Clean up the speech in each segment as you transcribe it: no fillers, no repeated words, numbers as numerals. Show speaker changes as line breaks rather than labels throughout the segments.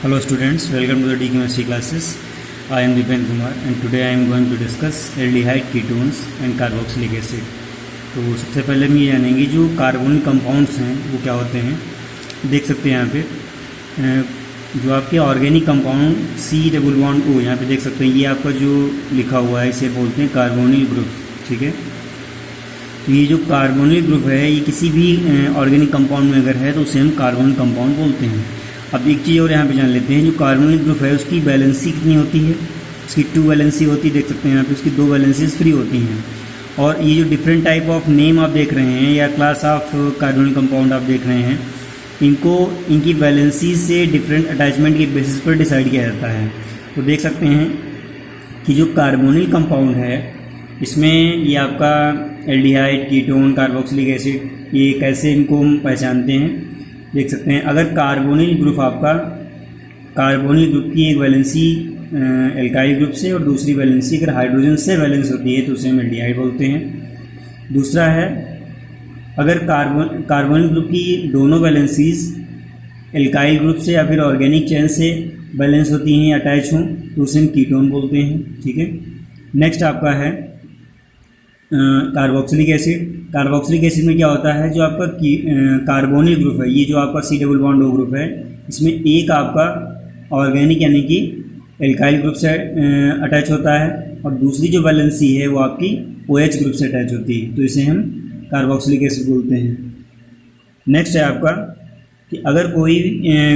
Hello students, welcome to the DChemistry classes. I am Dipen Kumar and today I am going to discuss aldehyde ketones and carboxylic acid. तो सबसे पहले हम ये जानेंगे जो carbonic compounds हैं वो क्या होते हैं। देख सकते हैं यहाँ पे जो आपके ऑर्गेनिक कंपाउंड C+O, यहाँ पे देख सकते हैं ये आपका जो लिखा हुआ है इसे बोलते हैं कार्बोनिल ग्रुप। ठीक है, तो ये जो कार्बोनिल ग्रुप है ये किसी भी ऑर्गेनिक कंपाउंड में अगर है तो उसे हम कार्बोनिक कंपाउंड बोलते हैं। अब एक चीज़ और यहाँ पे जान लेते हैं, जो कार्बोनिल ग्रुप है उसकी वैलेंसी कितनी होती है। उसकी 2 वैलेंसी होती है, देख सकते हैं यहाँ पे उसकी 2 वैलेंसीज फ्री होती हैं। और ये जो डिफरेंट टाइप ऑफ नेम आप देख रहे हैं या क्लास ऑफ कार्बोनिल कंपाउंड आप देख रहे हैं, इनको इनकी वैलेंसी से डिफरेंट अटैचमेंट के बेसिस पर डिसाइड किया जाता है। तो देख सकते हैं कि जो कार्बोनिल कंपाउंड है इसमें ये आपका एल्डिहाइड, कीटोन, कार्बोक्सिलिक एसिड, ये कैसे इनको हम पहचानते हैं। देख सकते हैं अगर कार्बोनिल ग्रुप आपका कार्बोनिल ग्रुप की एक वैलेंसी एल्काइल ग्रुप से और दूसरी वैलेंसी अगर हाइड्रोजन से वैलेंस होती है तो उसे हम एल्डिहाइड बोलते हैं। दूसरा है अगर कार्बोनिल ग्रुप की दोनों वैलेंसीज एल्काइल ग्रुप से या फिर ऑर्गेनिक चेन से बैलेंस होती हैं, अटैच हों, तो उसे हम कीटोन बोलते हैं। ठीक है, नेक्स्ट आपका है कार्बोक्सिलिक एसिड। कार्बोक्सिलिक एसिड में क्या होता है, जो आपका कार्बोनिल ग्रुप है, ये जो आपका C+O ग्रुप है, इसमें एक आपका ऑर्गेनिक यानी कि एल्काइल ग्रुप से अटैच होता है और दूसरी जो वैलेंसी है वो आपकी OH ग्रुप से अटैच होती है, तो इसे हम कार्बोक्सिलिक एसिड बोलते हैं। नेक्स्ट है आपका कि अगर कोई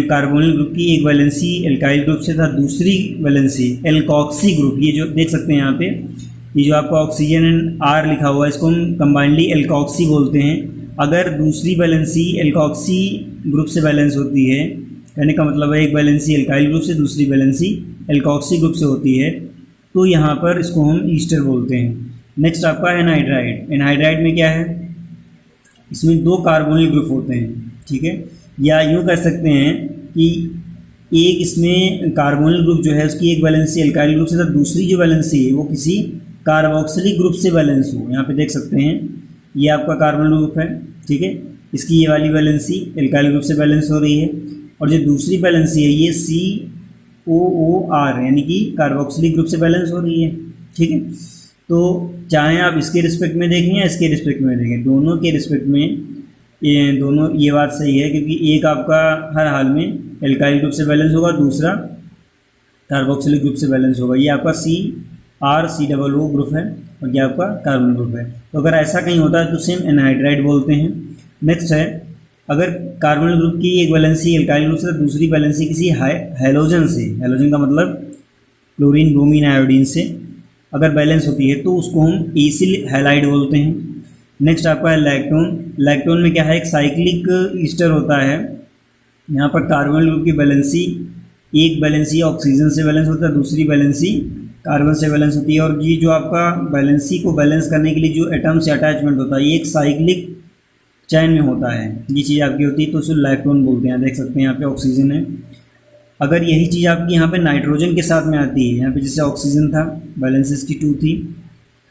कार्बोनिल ग्रुप की एक वैलेंसी एल्काइल ग्रुप से था, दूसरी वैलेंसी एल्कोक्सी ग्रुप, ये जो देख सकते हैं यहाँ पे ये जो आपका ऑक्सीजन एंड R लिखा हुआ है इसको हम कंबाइंडली एल्कोक्सी बोलते हैं। अगर दूसरी वैलेंसी एल्कोक्सी ग्रुप से बैलेंस होती है, कहने का मतलब है एक वैलेंसी एल्काइल ग्रुप से दूसरी वैलेंसी एल्कोक्सी ग्रुप से होती है, तो यहाँ पर इसको हम ईस्टर बोलते हैं। नेक्स्ट आपका एनहाइड्राइड। एनहाइड्राइड में क्या है, इसमें 2 कार्बोनिल ग्रुप होते हैं। ठीक है, या यूँ कह सकते हैं कि एक इसमें कार्बोनिल ग्रुप जो है उसकी एक वैलेंसी एल्काइल ग्रुप से था, दूसरी जो वैलेंसी है वो किसी कार्बोक्सिलिक ग्रुप से बैलेंस हो। यहाँ पे देख सकते हैं ये आपका कार्बोनिल ग्रुप है। ठीक है, इसकी ये वाली वैलेंसी एल्काइल ग्रुप से बैलेंस हो रही है और जो दूसरी वैलेंसी है ये COOR यानी कि कार्बोक्सिलिक ग्रुप से बैलेंस हो रही है। ठीक है, तो चाहे आप इसके रिस्पेक्ट में देखें या इसके रिस्पेक्ट में देखें, दोनों के रिस्पेक्ट में ये बात सही है, क्योंकि एक आपका हर हाल में एल्काइल ग्रुप से बैलेंस होगा, दूसरा कार्बोक्सिलिक ग्रुप से बैलेंस होगा। ये आपका CrCOO ग्रुप है और ये आपका कार्बन ग्रुप है। तो अगर ऐसा कहीं होता है तो सेम एनहाइड्राइड बोलते हैं। नेक्स्ट है अगर कार्बोनिल ग्रुप की एक वैलेंसी एल्काइल ग्रुप से दूसरी वैलेंसी किसी हैलोजन से, हैलोजन का मतलब क्लोरीन, ब्रोमीन, आयोडीन से अगर बैलेंस होती है तो उसको हम एसिल हैलाइड बोलते हैं। नेक्स्ट आपका है लैक्टोन। लैक्टोन में क्या है, एक साइक्लिक ईस्टर होता है। यहाँ पर कार्बोनिल ग्रुप की वैलेंसी, एक वैलेंसी ऑक्सीजन से बैलेंस होता है, दूसरी वैलेंसी कार्बन से बैलेंस होती है, और ये जो आपका बैलेंसी को बैलेंस करने के लिए जो एटम से अटैचमेंट होता है ये एक साइक्लिक चैन में होता है, ये चीज़ आपकी होती है, तो उसे लैक्टोन बोलते हैं। देख सकते हैं यहाँ पे ऑक्सीजन है। अगर यही चीज़ आपकी यहाँ पे नाइट्रोजन के साथ में आती है, यहाँ पे जैसे ऑक्सीजन था बैलेंस इसकी 2 थी,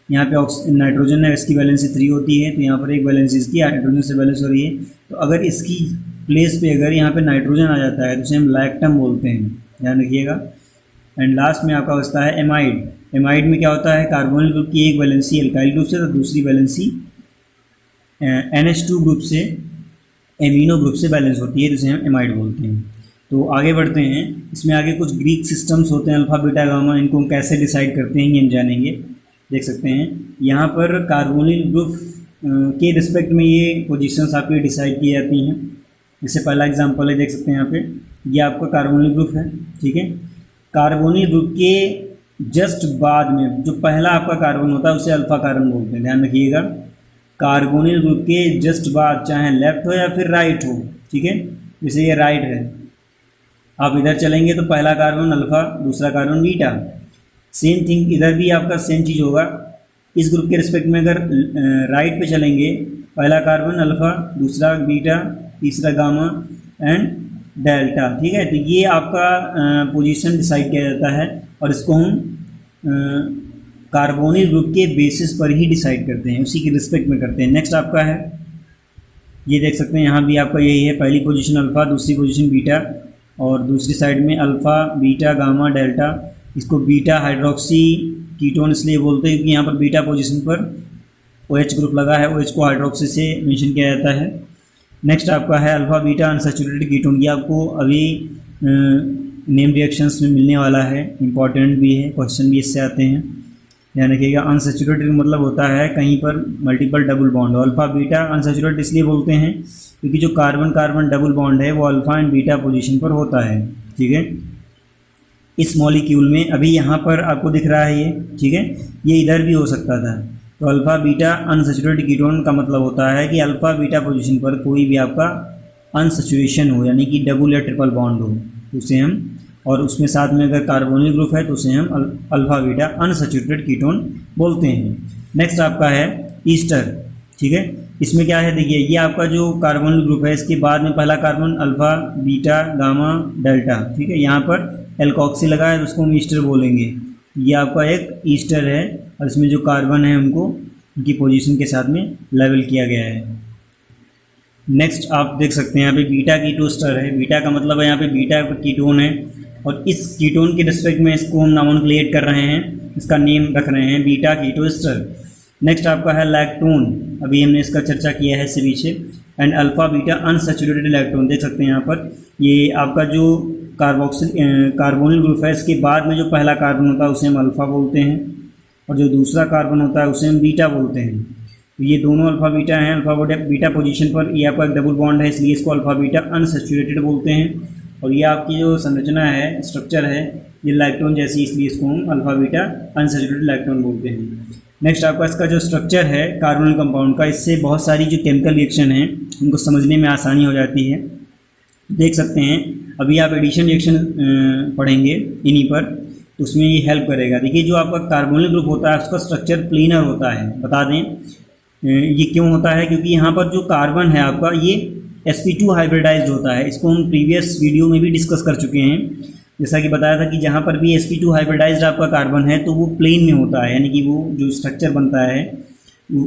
यहाँ पे नाइट्रोजन है इसकी बैलेंसी 3 होती है, तो यहाँ पर एक बैलेंस इसकी हाइड्रोजन से बैलेंस हो रही है। तो अगर इसकी प्लेस पे अगर यहाँ पे नाइट्रोजन आ जाता है तो उसे हम लैक्टम बोलते हैं, ध्यान रखिएगा। एंड लास्ट में आपका बचता है एमाइड। एमाइड में क्या होता है, कार्बोनिल ग्रुप की एक वैलेंसी एल्काइल ग्रुप से तो दूसरी वैलेंसी NH2 ग्रुप से, एमिनो ग्रुप से बैलेंस होती है, जिसे हम एमाइड बोलते हैं। तो आगे बढ़ते हैं, इसमें आगे कुछ ग्रीक सिस्टम्स होते हैं, अल्फा, बीटा, गामा, इनको हम कैसे डिसाइड करते हैं ये हम जानेंगे। देख सकते हैं यहाँ पर कार्बोनिल ग्रुप के रिस्पेक्ट में ये पोजीशंस आपकी डिसाइड की जाती हैं। जैसे पहला एग्जांपल है, देख सकते हैं यहाँ पे ये आपका कार्बोनिल ग्रुप है। ठीक है, कार्बोनिल ग्रुप के जस्ट बाद में जो पहला आपका कार्बन होता है उसे अल्फा कार्बन बोलते हैं, ध्यान रखिएगा। कार्बोनिल ग्रुप के जस्ट बाद चाहे लेफ्ट हो या फिर राइट हो, ठीक है, जैसे ये राइट है, आप इधर चलेंगे तो पहला कार्बन अल्फा, दूसरा कार्बन बीटा। सेम थिंग इधर भी आपका सेम चीज़ होगा। इस ग्रुप के रिस्पेक्ट में अगर राइट पे चलेंगे, पहला कार्बन अल्फा, दूसरा बीटा, तीसरा गामा एंड डेल्टा। ठीक है, तो ये आपका पोजीशन डिसाइड किया जाता है और इसको हम कार्बोनिल ग्रुप के बेसिस पर ही डिसाइड करते हैं, उसी के रिस्पेक्ट में करते हैं। नेक्स्ट आपका है ये देख सकते हैं यहाँ भी आपका यही है, पहली पोजीशन अल्फा, दूसरी पोजीशन बीटा और दूसरी साइड में अल्फ़ा बीटा गामा डेल्टा। इसको बीटा हाइड्रोक्सी कीटोन इसलिए बोलते हैं क्योंकि यहाँ पर बीटा पोजीशन पर OH ग्रुप लगा है, OH को हाइड्रोक्सी से मेंशन किया जाता है। नेक्स्ट आपका है अल्फ़ा बीटा अनसैचुरेटेड कीटोन। ये आपको अभी नेम रिएक्शंस में मिलने वाला है, इंपॉर्टेंट भी है, क्वेश्चन भी इससे आते हैं, ध्यान रखिएगा। अनसैचुरेटेड मतलब होता है कहीं पर multiple double bond. Alpha beta unsaturated इसलिए बोलते हैं क्योंकि जो कार्बन कार्बन डबल बॉन्ड है वो अल्फ़ा एंड बीटा पोजीशन पर होता है, ठीक है। इस मॉलिक्यूल में अभी यहाँ पर आपको दिख रहा है ये, ठीक है, ये इधर भी हो सकता था। तो अल्फ़ा बीटा अनसैचुरेटेड कीटोन का मतलब होता है कि अल्फ़ा बीटा पोजीशन पर कोई भी आपका अनसैचुरेशन हो, यानी कि डबल या ट्रिपल बॉन्ड हो, उसे हम, और उसमें साथ में अगर कार्बोनिल ग्रुप है तो उसे हम अल्फ़ा बीटा अनसैचुरेटेड कीटोन बोलते हैं। नेक्स्ट आपका है ईस्टर, ठीक है। इसमें क्या है, देखिए ये आपका जो कार्बोनिल ग्रुप है इसके बाद में पहला carbon alpha beta gamma delta, ठीक है। यहाँ पर एल्कोक्सी लगा है तो उसको हम ईस्टर बोलेंगे। ये आपका एक ईस्टर है और इसमें जो कार्बन है उनको उनकी पोजीशन के साथ में लेवल किया गया है। नेक्स्ट आप देख सकते हैं यहाँ पे बीटा कीटोस्टर है। बीटा का मतलब है यहाँ पे बीटा कीटोन है और इस कीटोन के रिस्पेक्ट में इसको हम नॉमनक्लेट कर रहे हैं, इसका नेम रख रहे हैं बीटा कीटोस्टर। नेक्स्ट आपका है लैक्टोन, अभी हमने इसका चर्चा किया है इससे पीछे। And alpha beta unsaturated lactone, देख सकते हैं यहाँ पर ये आपका जो कार्बोनिल ग्रुप है इसके बाद में जो पहला कार्बन होता है उसे हम अल्फ़ा बोलते हैं और जो दूसरा कार्बन होता है उसे हम बीटा बोलते हैं। तो ये दोनों अल्फ़ा बीटा हैं। अल्फ़ा बीटा पोजीशन पर ये आपका एक डबल बॉन्ड है इसलिए इसको अल्फ़ा बीटा अनसैचुरेटेड बोलते हैं। और ये आपकी जो संरचना है, स्ट्रक्चर है, ये लैक्टोन जैसी, इसलिए इसको हम अल्फ़ा बीटा अनसैचुरेटेड लैक्टोन बोलते हैं। नेक्स्ट आपका इसका जो स्ट्रक्चर है कार्बोनिल कंपाउंड का, इससे बहुत सारी जो केमिकल रिएक्शन हैं उनको समझने में आसानी हो जाती है। देख सकते हैं अभी आप एडिशन रिएक्शन पढ़ेंगे इन्हीं पर, तो उसमें ये हेल्प करेगा। देखिए जो आपका कार्बोनिल ग्रुप होता है उसका स्ट्रक्चर प्लेनर होता है। बता दें ये क्यों होता है, क्योंकि यहाँ पर जो कार्बन है आपका ये sp2 हाइब्रिडाइज्ड होता है। इसको हम प्रीवियस वीडियो में भी डिस्कस कर चुके हैं, जैसा कि बताया था कि जहाँ पर भी sp2 हाइब्रिडाइज्ड आपका कार्बन है तो वो प्लेन में होता है, यानी कि वो जो स्ट्रक्चर बनता है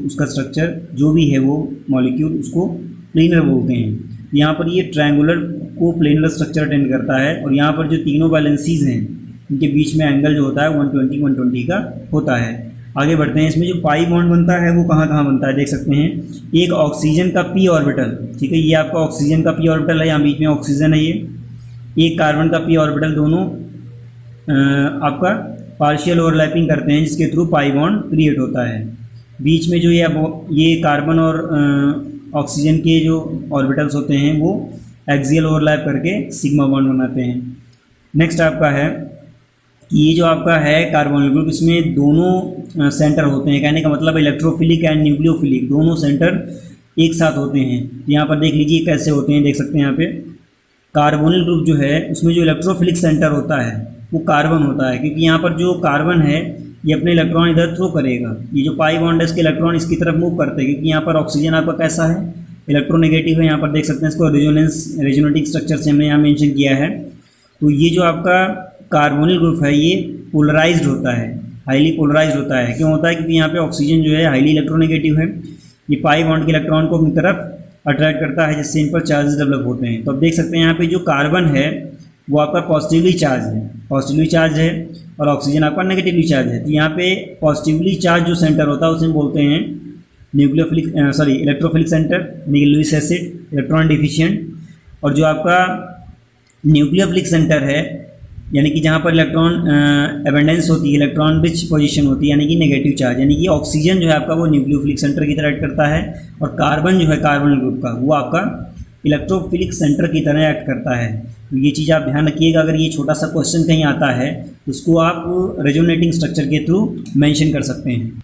उसका स्ट्रक्चर जो भी है वो मॉलिक्यूल उसको प्लेनर बोलते हैं। यहाँ पर ये ट्रायंगुलर को प्लेनर स्ट्रक्चर अटेंड करता है और यहाँ पर जो तीनों वैलेंसीज हैं उनके बीच में एंगल जो होता है 120 का होता है। आगे बढ़ते हैं। इसमें जो पाई बॉन्ड बनता है वो कहाँ कहाँ बनता है, देख सकते हैं। एक ऑक्सीजन का p ऑर्बिटल, ठीक है, ये आपका ऑक्सीजन का p ऑर्बिटल है, यहाँ बीच में ऑक्सीजन है। ये एक कार्बन का p ऑर्बिटल, दोनों आपका पार्शियल ओवरलैपिंग करते हैं जिसके थ्रू पाई बॉन्ड क्रिएट होता है। बीच में जो ये कार्बन और ऑक्सीजन के जो ऑर्बिटल्स होते हैं वो एक्सियल ओवरलैप करके सिग्मा बॉन्ड बनाते हैं। नेक्स्ट आपका है कि ये जो आपका है कार्बोनिल ग्रुप, इसमें दोनों सेंटर होते हैं, कहने का मतलब इलेक्ट्रोफिलिक एंड न्यूक्लियोफिलिक दोनों सेंटर एक साथ होते हैं। यहाँ पर देख लीजिए कैसे होते हैं, देख सकते हैं यहाँ पे कार्बोनिल ग्रुप जो है उसमें जो इलेक्ट्रोफिलिक सेंटर होता है वो कार्बन होता है, क्योंकि यहाँ पर जो कार्बन है ये अपने इलेक्ट्रॉन इधर थ्रो करेगा। ये जो पाई बॉन्ड है इसके इलेक्ट्रॉन इसकी तरफ मूव करते हैं, क्योंकि यहाँ पर ऑक्सीजन आपका कैसा है, इलेक्ट्रोनेगेटिव है। यहाँ पर देख सकते हैं इसको रेजोनेटिक स्ट्रक्चर से हमने यहाँ मेंशन किया है। तो ये जो आपका कार्बोनिल ग्रुप है ये पोलराइज्ड होता है, हाईली पोलराइज्ड होता है। क्यों होता है, क्योंकि यहाँ पे ऑक्सीजन जो है हाईली इलेक्ट्रोनेगेटिव है, ये पाई बॉन्ड के इलेक्ट्रॉन को अपनी तरफ अट्रैक्ट करता है जिससे इन पर चार्जेस डेवलप होते हैं। तो अब देख सकते हैं यहाँ पे जो कार्बन है वो आपका पॉजिटिवली चार्ज है और ऑक्सीजन आपका नेगेटिवली चार्ज है। तो यहाँ पे पॉजिटिवली चार्ज जो सेंटर होता है उसे हम बोलते हैं इलेक्ट्रोफिलिक सेंटर, यानी कि लुईस एसिड, इलेक्ट्रॉन डिफिशिएंट। और जो आपका न्यूक्लियोफिलिक सेंटर है, यानी कि जहाँ पर इलेक्ट्रॉन एबेंडेंस होती है, इलेक्ट्रॉन रिच पोजीशन होती है, यानी कि नेगेटिव चार्ज, यानी कि ऑक्सीजन जो है आपका वो न्यूक्लियोफिलिक सेंटर की तरह एक्ट करता है और कार्बन जो है कार्बोनिल ग्रुप का वो आपका इलेक्ट्रोफिलिक सेंटर की तरह एक्ट करता है। तो ये चीज़ आप ध्यान रखिएगा, अगर ये छोटा सा क्वेश्चन कहीं आता है तो उसको आप रेजोनेटिंग स्ट्रक्चर के थ्रू मेंशन कर सकते हैं।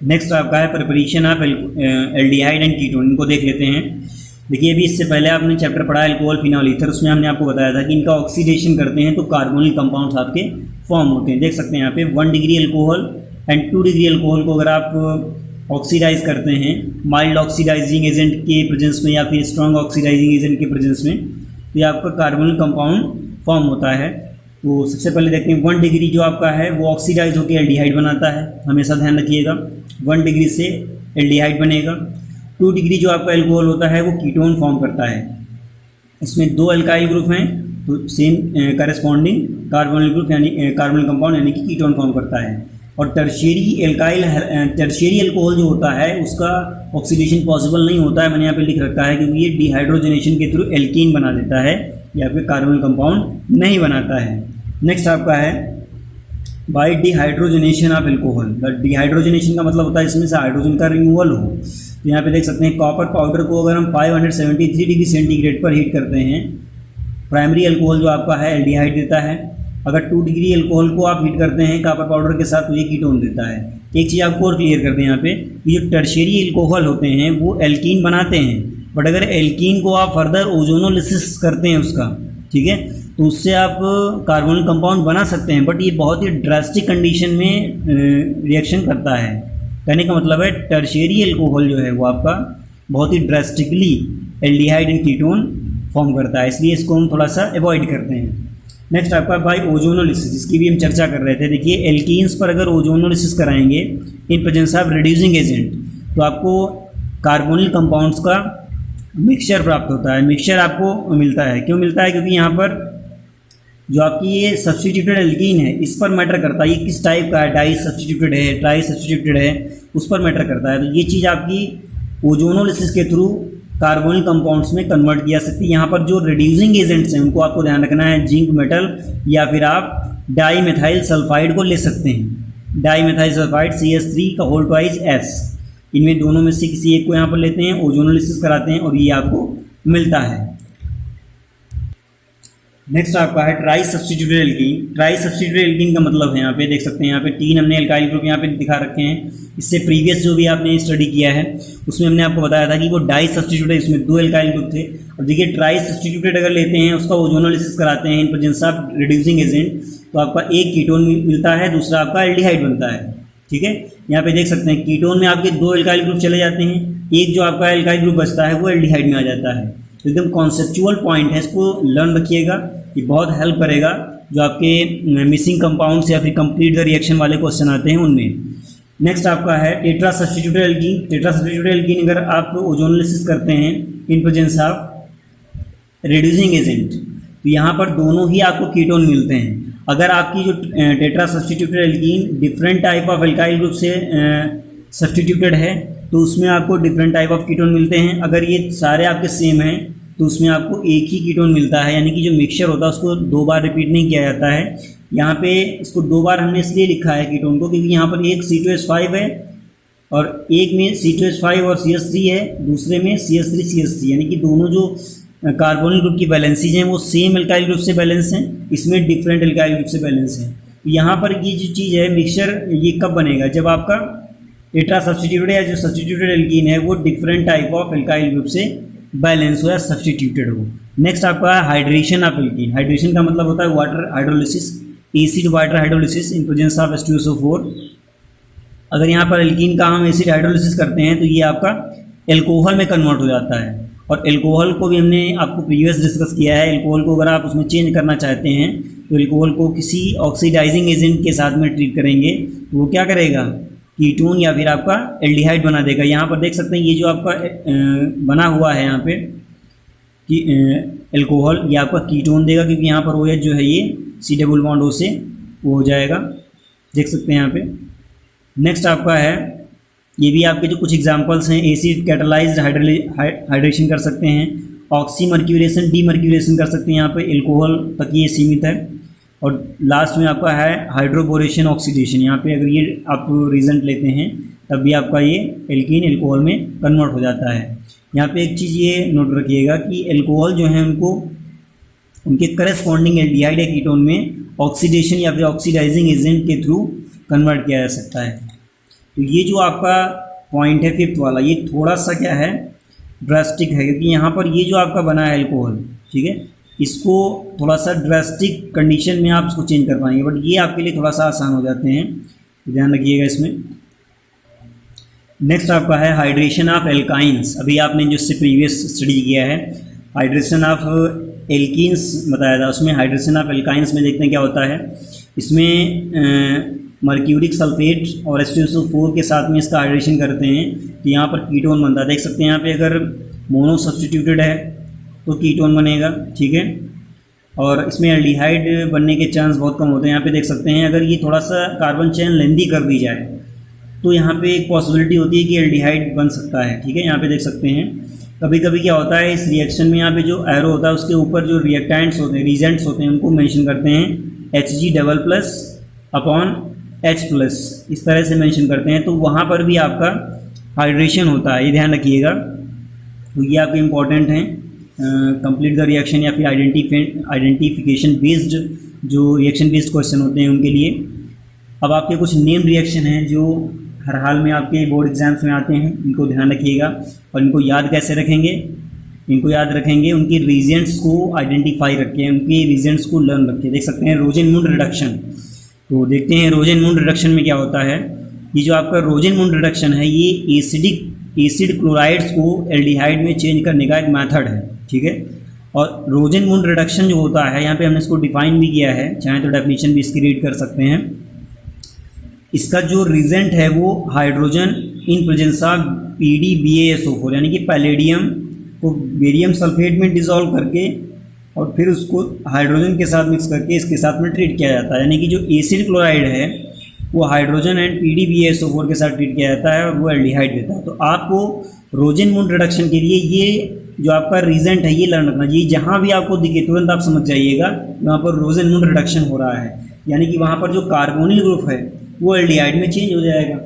नेक्स्ट आपका है preparation of aldehyde and ketone, इनको देख लेते हैं। देखिए अभी इससे पहले आपने चैप्टर पढ़ा अल्कोहल फिनॉल ईथर, उसमें हमने आपको बताया था कि इनका ऑक्सीडेशन करते हैं तो कार्बोनिल कंपाउंड्स आपके फॉर्म होते हैं। देख सकते हैं यहाँ पे 1 degree alcohol and 2 degree alcohol को अगर आप ऑक्सीडाइज करते हैं माइल्ड ऑक्सीडाइजिंग एजेंट के प्रेजेंस में या फिर स्ट्रॉन्ग ऑक्सीडाइजिंग एजेंट के प्रेजेंस में, तो ये आपका कार्बोनिल कंपाउंड फॉर्म होता है। तो सबसे पहले देखते हैं 1 डिग्री जो आपका है वो ऑक्सीडाइज होकर एल्डिहाइड बनाता है, हमेशा ध्यान रखिएगा 1 डिग्री से एल्डिहाइड बनेगा। 2 डिग्री जो आपका एल्कोहल होता है वो कीटोन फॉर्म करता है। इसमें 2 अल्काइल ग्रुप हैं तो सेम करस्पॉन्डिंग कार्बोनिल ग्रुप यानी कार्बोनिल कंपाउंड यानी कि कीटोन फॉर्म करता है। और टर्शियरी अल्कोहल जो होता है उसका ऑक्सीडेशन पॉसिबल नहीं होता है, मैंने यहाँ पे लिख रखा है, क्योंकि ये डिहाइड्रोजनेशन के थ्रू एल्कीन बना देता है या फिर कार्बोनिल कंपाउंड नहीं बनाता है। नेक्स्ट आपका है by dehydrogenation of alcohol. Dehydrogenation का मतलब होता है इसमें से हाइड्रोजन का रिमूवल हो। तो यहाँ पे देख सकते हैं कॉपर पाउडर को अगर हम 573 डिग्री सेंटीग्रेड पर हीट करते हैं, प्राइमरी अल्कोहल जो आपका है एल्डिहाइड देता है। अगर 2 डिग्री अल्कोहल को आप हीट करते हैं कॉपर पाउडर के साथ तो ये कीटोन देता है। एक चीज़ आपको और क्लियर करते हैं यहाँ पे, ये जो टर्शियरी अल्कोहल होते हैं वो एल्कीन बनाते हैं, बट अगर एल्कीन को आप फर्दर ओजोनोलिसिस करते हैं उसका, ठीक है, तो उससे आप कार्बोनिल कंपाउंड बना सकते हैं, बट ये बहुत ही ड्रास्टिक कंडीशन में रिएक्शन करता है। कहने का मतलब है टर्शियरी अल्कोहल जो है वो आपका बहुत ही drastically aldehyde and ketone form करता है, इसलिए इसको हम थोड़ा सा अवॉइड करते हैं। नेक्स्ट आपका बाय ओजोनोलिसिस, जिसकी भी हम चर्चा कर रहे थे। देखिए एल्कीन्स पर अगर ओजोनोलिसिस कराएंगे इन प्रेजेंस ऑफ रिड्यूसिंग एजेंट तो आपको कार्बोनिल कंपाउंड्स का मिक्सचर प्राप्त होता है। मिक्सचर आपको मिलता है, क्यों मिलता है? क्योंकि यहाँ पर जो आपकी ये सब्स्टिट्यूटेड एल्कीन है इस पर मैटर करता है, ये किस टाइप का है, डाई सब्स्टिट्यूटेड है, ट्राई सब्स्टिट्यूटेड है, उस पर मैटर करता है। तो ये चीज़ आपकी ओजोनोलिसिस के थ्रू कार्बोनिल कंपाउंड्स में कन्वर्ट किया सकती है। यहाँ पर जो रिड्यूसिंग एजेंट्स हैं उनको आपको ध्यान रखना है, जिंक मेटल या फिर आप डाई मेथाइल सल्फाइड को ले सकते हैं। डाई मेथाइल सल्फाइड CH3 का होल ट्वाइस S, इनमें दोनों में से किसी एक को यहाँ पर लेते हैं, ओजोनोलिसिस कराते हैं और ये आपको मिलता है। नेक्स्ट आपका है try substituted alkene. Try substituted alkene का मतलब है, यहाँ पे देख सकते हैं, यहाँ पे 3 हमने एल्काइल ग्रुप यहाँ पे दिखा रखे हैं। इससे प्रीवियस जो भी आपने स्टडी किया है उसमें हमने आपको बताया था कि वो डाई सब्स्टिट्यूटेड, इसमें 2 एल्काइल ग्रुप थे। अब देखिए ट्राई सब्स्टिट्यूटेड अगर लेते हैं उसका ओजोनोलिसिस कराते हैं इन प्रेजेंस ऑफ रिड्यूसिंग एजेंट तो आपका एक कीटोन मिलता है, दूसरा आपका एल्डिहाइड बनता है, ठीक है। यहाँ पे देख सकते हैं कीटोन में आपके 2 एल्काइल ग्रुप चले जाते हैं, एक जो आपका एल्काइल ग्रुप बचता है वो एल्डिहाइड में आ जाता है। तो एकदम कॉन्सेप्चुअल पॉइंट है, इसको लर्न रखिएगा, ये बहुत हेल्प करेगा जो आपके मिसिंग कंपाउंड्स या फिर कंप्लीट द रिएक्शन वाले क्वेश्चन आते हैं उनमें। नेक्स्ट आपका है tetra substituted alkene. Tetra substituted alkene अगर आप ओजोनोलिसिस करते हैं इन प्रेजेंस ऑफ रिड्यूसिंग एजेंट तो यहाँ पर दोनों ही आपको कीटोन मिलते हैं। अगर आपकी जो tetra substituted alkene different type of alkyl group से सब्स्टिट्यूटेड है तो उसमें आपको डिफरेंट टाइप ऑफ कीटोन मिलते हैं। अगर ये सारे आपके सेम हैं तो उसमें आपको एक ही कीटोन मिलता है, यानी कि जो मिक्सचर होता है उसको 2 बार रिपीट नहीं किया जाता है। यहाँ पे इसको 2 बार हमने इसलिए लिखा है कीटोन को क्योंकि यहाँ पर एक C2H5 है और एक में C2H5 और CH3 है, दूसरे में CH3 CH3, यानी कि दोनों जो कार्बोनिल ग्रुप की बैलेंसीज हैं वो सेम एल्काइल ग्रुप से बैलेंस हैं, इसमें डिफरेंट एल्काइल ग्रुप से बैलेंस हैं। यहाँ पर ये जो चीज़ है मिक्सचर, ये कब बनेगा? जब आपका टेट्रा सब्स्टिट्यूटेड या जो सब्स्टिट्यूटेड एल्कीन है वो different type of alkyl group से बैलेंस हो या सब्स्टिट्यूटेड हो। नेक्स्ट आपका हाइड्रेशन ऑफ एल्कीन। हाइड्रेशन का मतलब होता है water hydrolysis, acid water hydrolysis in presence of H2SO4। अगर यहाँ पर एल्कीन का हम एसिड हाइड्रोलिसिस करते हैं तो ये आपका एल्कोहल में कन्वर्ट हो जाता है। और एल्कोहल को भी हमने आपको प्रीवियस डिस्कस किया है, एल्कोहल को अगर आप उसमें चेंज करना चाहते हैं तो एल्कोहल को किसी ऑक्सीडाइजिंग एजेंट के साथ में ट्रीट करेंगे तो वो क्या करेगा? कीटोन या फिर आपका एल्डिहाइड बना देगा। यहाँ पर देख सकते हैं ये जो आपका बना हुआ है यहाँ पे कि एल्कोहल, ये आपका कीटोन देगा क्योंकि यहाँ पर OH जो है ये C डबल बॉन्ड O से वो हो जाएगा, देख सकते हैं यहाँ पे। नेक्स्ट आपका है, ये भी आपके जो कुछ एग्जांपल्स हैं, एसिड कैटालाइज्ड हाइड्रेशन कर सकते हैं, ऑक्सी मर्क्यूरेशन, डीमर्क्यूरेशन कर सकते हैं, यहाँ पे एल्कोहल तक ये सीमित है। और लास्ट में आपका है हाइड्रोबोरेशन ऑक्सीडेशन। यहाँ पे अगर ये आप रिजल्ट लेते हैं तब भी आपका ये एल्कीन एल्कोहल में कन्वर्ट हो जाता है। यहाँ पे एक चीज़ ये नोट रखिएगा कि एल्कोहल जो है उनको उनके करस्पॉन्डिंग एल्डिहाइड या कीटोन में ऑक्सीडेशन या फिर ऑक्सीडाइजिंग एजेंट के थ्रू कन्वर्ट किया जा सकता है। तो ये जो आपका पॉइंट है 5th वाला, ये थोड़ा सा क्या है ड्रास्टिक है क्योंकि यहाँ पर ये जो आपका बना है एल्कोहल, ठीक है, इसको थोड़ा सा ड्रास्टिक कंडीशन में आप इसको चेंज कर पाएंगे, बट ये आपके लिए थोड़ा सा आसान हो जाते हैं, ध्यान रखिएगा इसमें। नेक्स्ट आपका है हाइड्रेशन ऑफ एल्काइंस। अभी आपने जो इससे प्रीवियस स्टडी किया है हाइड्रेशन ऑफ एल्कीन्स बताया था, उसमें हाइड्रेशन ऑफ एल्काइंस में देखते हैं क्या होता है। इसमें मर्क्यूरिक सल्फेट और H2SO4 के साथ में इसका हाइड्रेशन करते हैं तो यहाँ पर कीटोन बनता है। देख सकते हैं यहाँ पे अगर मोनो सब्स्टिट्यूटेड है तो कीटोन बनेगा, ठीक है। और इसमें एल्डिहाइड बनने के चांस बहुत कम होते हैं। यहाँ पे देख सकते हैं अगर ये थोड़ा सा कार्बन चेन लेंदी कर दी जाए तो यहाँ पे एक पॉसिबिलिटी होती है कि एल्डिहाइड बन सकता है। ठीक है, यहाँ पे देख सकते हैं कभी कभी क्या होता है इस रिएक्शन में, यहाँ पे जो एरो होता है उसके ऊपर जो रिएक्टेंट्स होते हैं, रीजेंट्स होते हैं, उनको मेंशन करते हैं Hg++H+, इस तरह से मेंशन करते हैं। तो वहाँ पर भी आपका हाइड्रेशन होता है, ये ध्यान रखिएगा। तो ये आपके इम्पॉर्टेंट हैं। कंप्लीट द रिएक्शन या फिर आइडेंटिफिकेशन बेस्ड जो रिएक्शन बेस्ड क्वेश्चन होते हैं उनके लिए। अब आपके कुछ नेम रिएक्शन हैं जो हर हाल में आपके बोर्ड एग्जाम्स में आते हैं, इनको ध्यान रखिएगा। और इनको याद कैसे रखेंगे? इनको याद रखेंगे उनकी रीजेंट्स को आइडेंटिफाई रखें, उनके रीजेंट्स को लर्न रखें। देख सकते हैं रोजेनमुंड रिडक्शन। तो देखते हैं रोजेनमुंड रिडक्शन में क्या होता है। ये जो आपका रोजेनमुंड रिडक्शन है ये एसिड क्लोराइड्स को एल्डिहाइड में चेंज करने का एक मेथड है। ठीक है, और रोजेनमुंड रिडक्शन जो होता है यहाँ पे हमने इसको डिफाइन भी किया है, चाहे तो डेफिनेशन भी इसकी रीड कर सकते हैं। इसका जो रिजेंट है वो hydrogen in presence of PdBaSO4 यानी कि पैलेडियम को बेरियम सल्फेट में डिसॉल्व करके और फिर उसको हाइड्रोजन के साथ मिक्स करके इसके साथ में ट्रीट किया जाता है। यानी कि जो एसिड क्लोराइड है वो हाइड्रोजन एंड PdBaSO4 के साथ ट्रीट किया जाता है और वो एल्डिहाइड देता है। तो आपको रोजेनमुंड रिडक्शन के लिए ये जो आपका रीजेंट है ये लर्न रखना चाहिए। जहाँ भी आपको दिखे तुरंत आप समझ जाइएगा वहाँ पर रोजेनमुंड रिडक्शन हो रहा है, यानी कि वहाँ पर जो कार्बोनिल ग्रुप है वो एल्डिहाइड में चेंज हो जाएगा।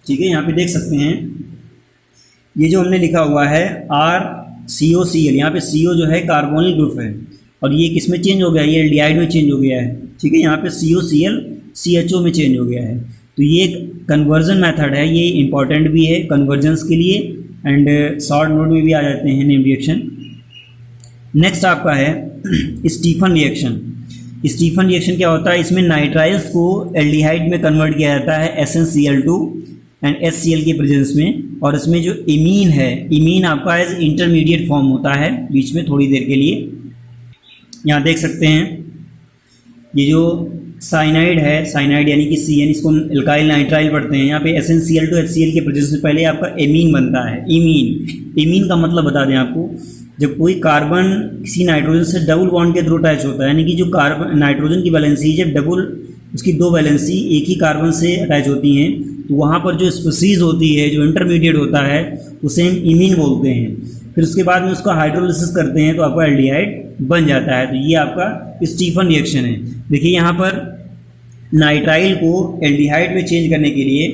ठीक है, यहाँ पे देख सकते हैं ये जो हमने लिखा हुआ है RCOCl, यहाँ पे CO जो है कार्बोनिल ग्रुप है और ये किस में चेंज हो गया, ये एल्डिहाइड में चेंज हो गया है। ठीक है, यहाँ पे COCl CHO में चेंज हो गया है। तो ये एक कन्वर्जन मेथड है, ये इंपॉर्टेंट भी है कन्वर्जेंस के लिए एंड शॉर्ट नोट में भी आ जाते हैं नेम रिएक्शन। नेक्स्ट आपका है स्टीफन रिएक्शन। स्टीफन रिएक्शन क्या होता है, इसमें नाइट्राइल्स को एल्डिहाइड में कन्वर्ट किया जाता है SnCl2 एंड HCl के प्रेजेंस में। और इसमें जो इमीन है, इमीन आपका एज इंटरमीडिएट फॉर्म होता है बीच में थोड़ी देर के लिए। यहाँ देख सकते हैं ये जो साइनाइड है, साइनाइड यानी कि CN, इसको एल्काइल नाइट्राइल पढ़ते हैं। यहाँ पे SnCl2 HCl के प्रेजेंस में पहले आपका एमीन बनता है। इमीन का मतलब बता दें आपको, जब कोई कार्बन किसी नाइट्रोजन से डबल बॉन्ड के थ्रू अटैच होता है, यानी कि जो कार्बन नाइट्रोजन की वैलेंसी जब डबल उसकी दो वैलेंसी एक ही कार्बन से अटैच होती हैं तो वहाँ पर जो स्पीसीज होती है, जो इंटरमीडिएट होता है, उसे हम इमीन बोलते हैं। फिर उसके बाद में उसका हाइड्रोलिसिस करते हैं तो आपका एल्डिहाइड बन जाता है। तो ये आपका स्टीफन रिएक्शन है। देखिए यहाँ पर नाइट्राइल को एल्डिहाइड में चेंज करने के लिए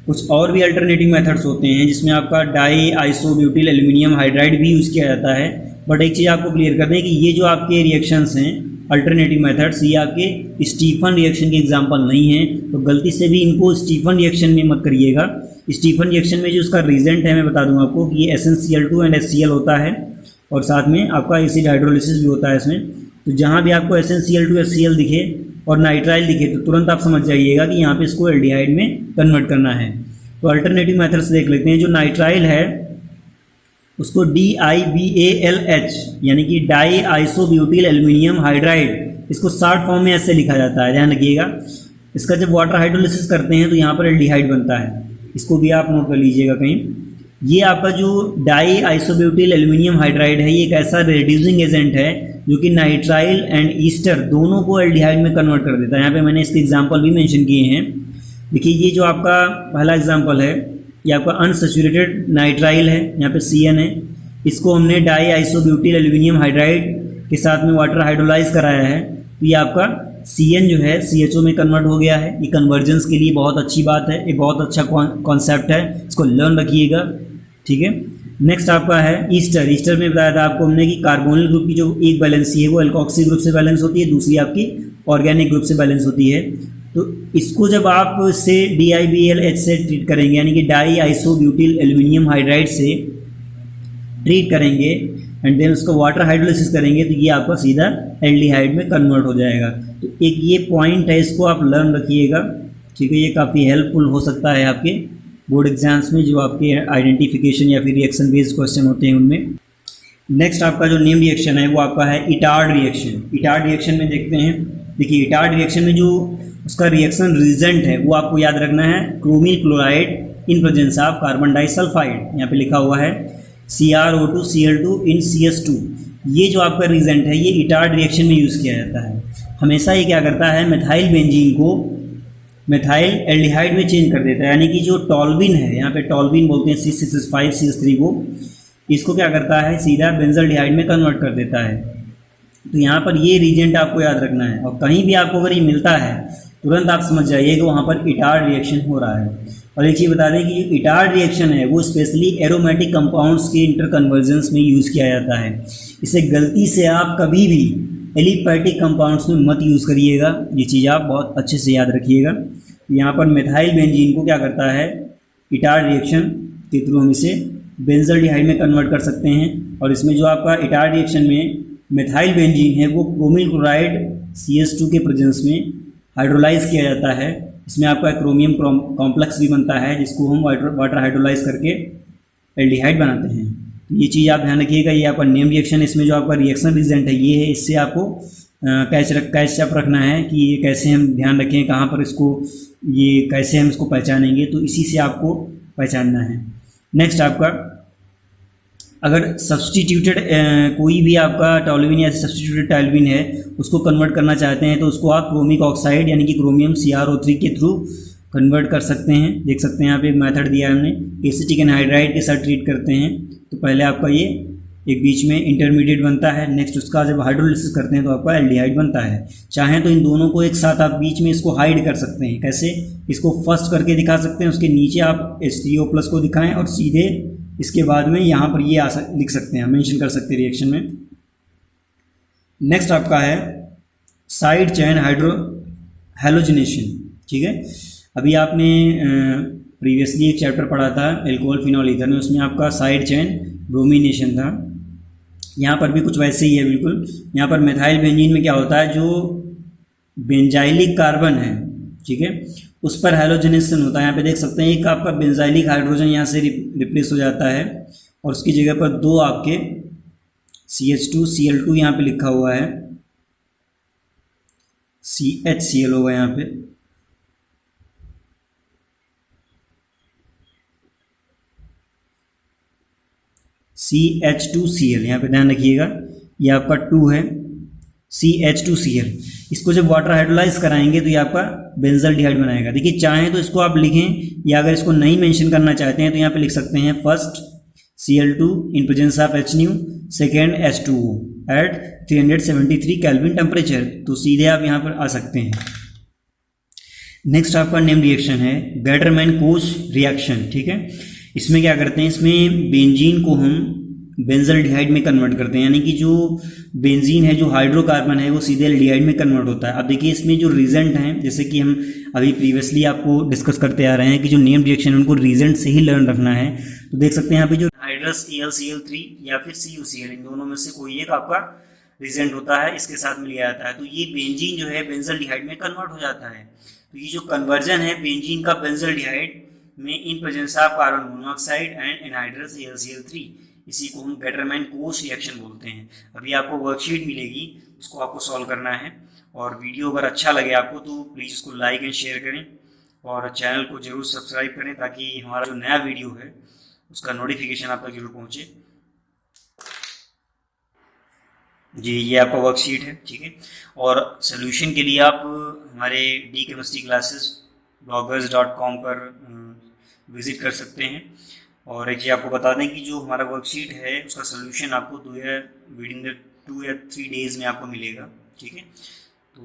कुछ और भी अल्टरनेटिव मेथड्स होते हैं जिसमें आपका डाई आइसोब्यूटिल एल्यूमिनियम हाइड्राइड भी यूज़ किया जाता है। बट एक चीज़ आपको क्लियर कर दें कि ये जो आपके रिएक्शंस हैं अल्टरनेटिव मेथड्स, ये आपके स्टीफन रिएक्शन के एग्जांपल नहीं हैं। तो गलती से भी इनको स्टीफन रिएक्शन में मत करिएगा। स्टीफन रिएक्शन में जो उसका रीजेंट है मैं बता दूं आपको कि ये SnCl2 एंड HCl होता है और साथ में आपका एसिड हाइड्रोलिसिस भी होता है इसमें। तो जहाँ भी आपको SnCl2 HCl दिखे और नाइट्राइल दिखे तो तुरंत आप समझ जाइएगा कि यहाँ पे इसको एल्डिहाइड में कन्वर्ट करना है। तो अल्टरनेटिव मेथड्स देख लेते हैं। जो नाइट्राइल है उसको DiBALH यानी कि डाई आइसोब्यूटिल एल्यूमिनियम हाइड्राइड, इसको शॉर्ट फॉर्म में ऐसे लिखा जाता है, ध्यान रखिएगा। इसका जब वाटर हाइड्रोलिसिस करते हैं तो यहाँ पर एल्डिहाइड बनता है, इसको भी आप नोट कर लीजिएगा कहीं। ये आपका जो डाई आइसोब्यूटिल एल्यूमिनियम हाइड्राइड है ये एक ऐसा रिड्यूसिंग एजेंट है जो कि नाइट्राइल एंड ईस्टर दोनों को एल्डिहाइड में कन्वर्ट कर देता है। यहाँ पे मैंने इसके एग्जाम्पल भी मेंशन किए हैं। देखिए ये जो आपका पहला एग्जाम्पल है ये आपका अनसैचुरेटेड नाइट्राइल है, यहाँ पे CN है। इसको हमने डाई आइसोब्यूटिल एल्यूमिनियम हाइड्राइड के साथ में वाटर हाइड्रोलाइज कराया है तो ये आपका CN जो है CHO में कन्वर्ट हो गया है। ये कन्वर्जेंस के लिए बहुत अच्छी बात है, एक बहुत अच्छा कॉन्सेप्ट है, इसको लर्न रखिएगा। ठीक है, नेक्स्ट आपका है ईस्टर। ईस्टर में बताया था आपको हमने कि कार्बोनिल ग्रुप की जो एक बैलेंसी है वो एल्कोक्सी ग्रुप से बैलेंस होती है, दूसरी आपकी ऑर्गेनिक ग्रुप से बैलेंस होती है। तो इसको जब आप इससे DiBALH से ट्रीट करेंगे यानी कि डाई आइसोब्यूटिल एल्यूमिनियम हाइड्राइड से ट्रीट करेंगे एंड देन उसको वाटर हाइड्रोलिसिस करेंगे तो ये आपका सीधा एल्डिहाइड में कन्वर्ट हो जाएगा। तो एक ये पॉइंट है, इसको आप लर्न रखिएगा। ठीक है, ये काफ़ी हेल्पफुल हो सकता है आपके बोर्ड एग्जाम्स में जो आपके आइडेंटिफिकेशन या फिर रिएक्शन बेस्ड क्वेश्चन होते हैं उनमें। नेक्स्ट आपका जो नेम रिएक्शन है वो आपका है इटार्ड रिएक्शन। इटार्ड रिएक्शन में देखते हैं, देखिए इटार्ड रिएक्शन में जो उसका रिएक्शन रीजेंट है वो आपको याद रखना है chromyl chloride in presence of carbon disulphide. यहाँ पे लिखा हुआ है CrO2Cl2 इन CS2। ये जो आपका रिजेंट है ये इटार्ड रिएक्शन में यूज़ किया जाता है। हमेशा ये क्या करता है, मिथाइल बेंजीन को मिथाइल एल्डिहाइड में चेंज कर देता है, यानी कि जो टॉल्विन है, यहाँ पे टॉल्विन बोलते हैं C6H5CH3 को, इसको क्या करता है सीधा बेंजल्डिहाइड में कन्वर्ट कर देता है। तो यहाँ पर ये रीजेंट आपको याद रखना है, और कहीं भी आपको अगर ये मिलता है तुरंत आप समझ जाइए कि वहाँ पर इटार्ड रिएक्शन हो रहा है। और एक चीज़ बता दें कि जो इटार्ड रिएक्शन है वो स्पेशली एरोमेटिक कंपाउंड्स के इंटरकन्वर्जेंस में यूज़ किया जाता है। इसे गलती से आप कभी भी एलिफैटिक कंपाउंड्स में मत यूज़ करिएगा, ये चीज़ आप बहुत अच्छे से याद रखिएगा। यहाँ पर मिथाइल बेंजीन को क्या करता है, इटार्ड रिएक्शन के थ्रू हम इसे बेंजल्डिहाइड में कन्वर्ट कर सकते हैं। और इसमें जो आपका इटार्ड रिएक्शन में मिथाइल बेंजीन है वो क्रोमिल क्लोराइड CH2 के प्रेजेंस में हाइड्रोलाइज किया जाता है। इसमें आपका क्रोमियम कॉम्प्लेक्स भी बनता है जिसको हम वाटर हाइड्रोलाइज करके एल्डिहाइड बनाते हैं। ये चीज़ आप ध्यान रखिएगा। ये आपका नेम रिएक्शन, इसमें जो आपका रिएक्शन रिजेंट है ये है, इससे आपको कैच अप रखना है कि ये कैसे हम ध्यान रखें, कहाँ पर इसको, ये कैसे हम इसको पहचानेंगे, तो इसी से आपको पहचानना है। नेक्स्ट आपका अगर सब्सटीट्यूटेड कोई भी आपका टॉल्विन या सब्सटीट्यूटेड टॉल्विन है उसको कन्वर्ट करना चाहते हैं तो उसको आप क्रोमिक ऑक्साइड यानी कि क्रोमियम CrO3 के थ्रू कन्वर्ट कर सकते हैं। देख सकते हैं यहाँ पे एक मेथड दिया है हमने, एसिटिक एनहाइड्राइड के साथ ट्रीट करते हैं तो पहले आपका ये एक बीच में इंटरमीडिएट बनता है, नेक्स्ट उसका जब हाइड्रोलिसिस करते हैं तो आपका एल्डिहाइड बनता है। चाहें तो इन दोनों को एक साथ आप बीच में इसको हाइड कर सकते हैं। कैसे, इसको फर्स्ट करके दिखा सकते हैं, उसके नीचे आप H3O+ को दिखाएं और सीधे इसके बाद में यहाँ पर ये लिख सकते हैं, मेंशन कर सकते हैं रिएक्शन में। नेक्स्ट आपका है साइड चेन हैलोजिनेशन। ठीक है, अभी आपने प्रीवियसली एक चैप्टर पढ़ा था एल्कोहल फिनॉल ईथर में, उसमें आपका साइड चेन ब्रोमिनेशन था। यहाँ पर भी कुछ वैसे ही है बिल्कुल। यहाँ पर मिथाइल बेंजीन में क्या होता है, जो बेंजाइलिक कार्बन है, ठीक है, उस पर हैलोजनेशन होता है। यहाँ पे देख सकते हैं एक आपका बेंजाइलिक हाइड्रोजन यहाँ से रिप्लेस हो जाता है और उसकी जगह पर दो आपके CH2Cl2 यहाँ पे लिखा हुआ है, CHCl होगा यहाँ पे, CH2Cl, यहाँ पे ध्यान रखिएगा ये आपका 2 है CH2Cl। इसको जब वाटर हाइड्रोलाइज कराएंगे तो ये आपका बेंजल्डिहाइड बनाएगा। देखिए चाहें तो इसको आप लिखें या अगर इसको नहीं मेंशन करना चाहते हैं तो यहाँ पे लिख सकते हैं first Cl2 in presence of HNU, second H2O at 373 kelvin temperature, तो सीधे आप यहाँ पर आ सकते हैं। नेक्स्ट आपका नेम रिएक्शन है गैटरमैन-कोच रिएक्शन। ठीक है, इसमें क्या करते हैं, इसमें बेंजीन को हम बेंजल्डिहाइड में कन्वर्ट करते हैं, यानी कि जो बेंजीन है, जो हाइड्रोकार्बन है, वो सीधे एल्डिहाइड में कन्वर्ट होता है। अब देखिए इसमें जो रीजेंट हैं, जैसे कि हम अभी प्रीवियसली आपको डिस्कस करते आ रहे हैं कि जो नेम रिएक्शन है उनको रीजेंट से ही लर्न रखना है। तो देख सकते हैं यहाँ पे जो हाइड्रस AlCl3 या फिर CuCl, इन दोनों में से कोई एक आपका रीजेंट होता है, इसके साथ में लिया जाता है। तो ये बेंजीन जो है बेंजल्डिहाइड में कन्वर्ट हो जाता है। तो ये जो कन्वर्जन है बेंजीन का बेंजल्डिहाइड में इन presence of carbon monoxide and anhydrous AlCl3, इसी को हम गैटरमैन-कोच रिएक्शन बोलते हैं। अभी आपको वर्कशीट मिलेगी, उसको आपको सॉल्व करना है। और वीडियो अगर अच्छा लगे आपको तो प्लीज़ उसको लाइक एंड शेयर करें और चैनल को जरूर सब्सक्राइब करें ताकि हमारा जो नया वीडियो है उसका नोटिफिकेशन आप तक जरूर पहुँचे। जी ये आपका वर्कशीट है, ठीक है। और सोल्यूशन के लिए आप हमारे डी केमिस्ट्री क्लासेस bloggers.com पर विज़िट कर सकते हैं। और एक चीज़ आपको बता दें कि जो हमारा वर्कशीट है उसका सोल्यूशन आपको विदिन 2 या 3 डेज़ में आपको मिलेगा, ठीक है। तो